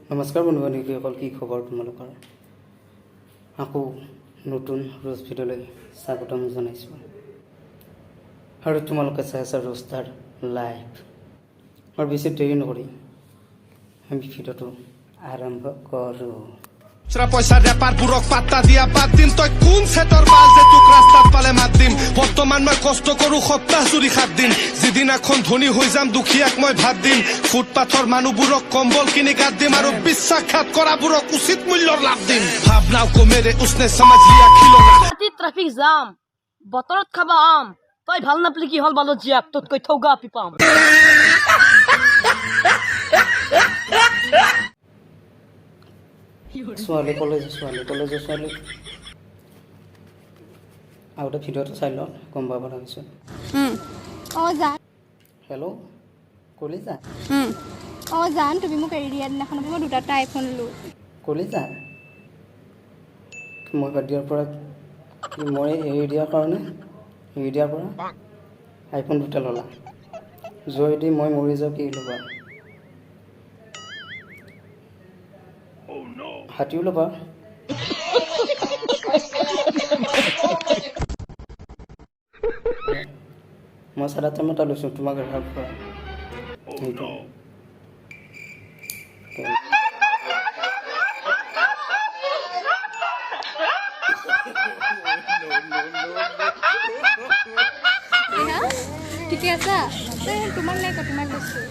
নমস্কাৰ বন্ধু বান্ধৱীসকল, কি খবৰ তোমালোকৰ? আকৌ নতুন ৰোজ ভিডিঅ'লৈ স্বাগতম জনাইছোঁ। আৰু তোমালোকে চাই আছা ৰোষ্টাৰ লাইভ। আৰু বেছি দেৰি নকৰি আমি ভিডিঅ'টো আৰম্ভ কৰোঁ। পয়সা রেপার বুড়ক পাত্তা দিয়া বাদ দিম তই কোন সেটর বাল যে তোক রাস্তাত পালে মাত দিম বর্তমান মই কষ্ট করু সপ্তাহ জুড়ি 7 দিন যেদিন এখন ধনী হৈ যাম দুখীয়াক মই ভাত দিম ফুটপাথর মানুহবোৰক কম্বল কিনি গাত দিম আৰু বিশ্বাসঘাত কৰাবোৰক উচিত মূল্যৰ লাভ দিম ভাবনাও কমেৰে উসনে সমঝ লিয়া খিলনা ট্ৰাফিক জাম বতৰত খাবা আম তই ভাল নাপলি কি হল বালো জিয়াক তোতকৈ ঠৌগা পিপাম ছোৱালী কলেজৰ ছোৱালী আৰু এটা ভিডিঅ'টো চাই লওঁ, গম পাব লাগিছোঁ। হেল্ল' কলিজা জান তুমি মোক এৰি দিয়া দিনাখন মই দুটা আইফোন ল'লোঁ। কলিজা মই বাদ দিয়াৰ পৰা মই এৰি দিয়াৰ পৰা আইফোন দুটা ল'লা। যদি মই মৰি যাওঁ কি ল'বা? হাতীও ল'বা। মই 5,500 এটা লৈছোঁ তোমাক ৰেহাই পৰা। সেইটো ঠিকে আছা? তোমাক নাই তোমাক লৈছোঁ।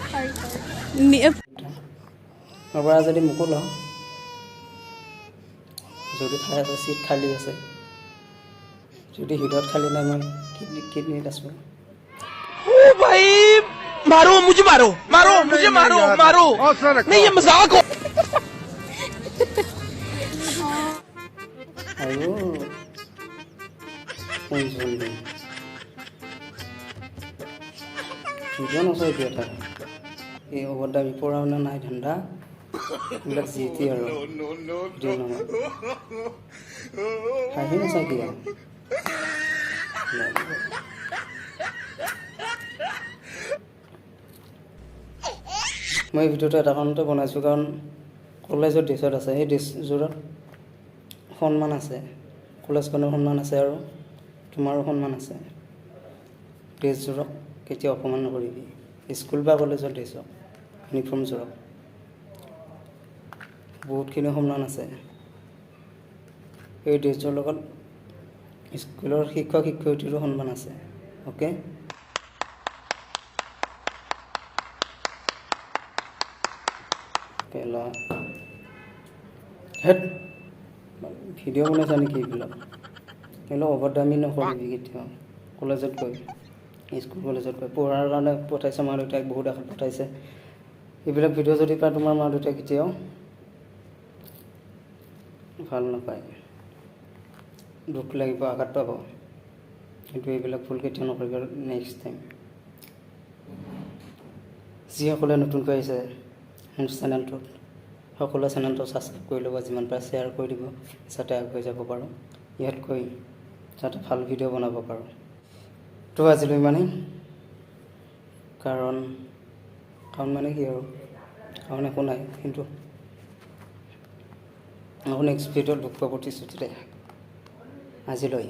পৰা যদি মোকো লওঁ, যদি ঠাই আছে, চিট খালী আছে, যদি হৃদয়ত খালী নাই, মই কিডনীত আছোঁ। भाई मारो मुझे मारो नहीं ये मजाक हो আৰু দুজন আছে এতিয়া তাত এই অৱদামী পঢ়া শুনা নাই ধান্দা এইবিলাক যি টি আৰু হাঁহি নাচাই কি আৰু মই এই ভিডিঅ'টো এটা কাৰণতে বনাইছোঁ, কাৰণ কলেজৰ ড্ৰেছত আছে, সেই ড্ৰেছযোৰত সন্মান আছে, কলেজখনৰ সন্মান আছে আৰু তোমাৰো সন্মান আছে। ড্ৰেছযোৰক কেতিয়াও অপমান নকৰিবি, স্কুল বা কলেজৰ ড্ৰেছক, ইউনিফৰ্মযোৰক বহুতখিনি সন্মান আছে। এই ড্ৰেছযোৰৰ লগত স্কুলৰ শিক্ষক শিক্ষয়িত্ৰীৰো সন্মান আছে। অ'কে, হেড ভিডিঅ' বনাইছা নেকি? এইবিলাক অভদ্ৰামী নকৰিবি কেতিয়াও। কলেজত গৈ স্কুল কলেজত গৈ পঢ়াৰ কাৰণে পঠাইছে মা দেউতাক, বহুত আশাত পঠাইছে। এইবিলাক ভিডিঅ' যদি পায় তোমাৰ মা দেউতাই কেতিয়াও ভাল নাপায়, দুখ লাগিব, আঘাত পাব। কিন্তু এইবিলাক ভুল কেতিয়াও নকৰিব নেক্সট টাইম। যিসকলে নতুনকৈ আহিছে মোৰ চেনেলটোত, সকলো চেনেলটো ছাবস্ক্ৰাইব কৰি ল'ব, যিমান পাৰে শ্বেয়াৰ কৰি দিব, যাতে আগুৱাই যাব পাৰোঁ, ইয়াতকৈ যাতে ভাল ভিডিঅ' বনাব পাৰোঁ। তো আজিলৈ ইমানেই, কাৰণ মানে কি আৰু, কাৰণ একো নাই, কিন্তু আকৌ নেক্সট ভিডিঅ'ত লগ পাব প্ৰতিশ্ৰুতিৰে। আজিলৈ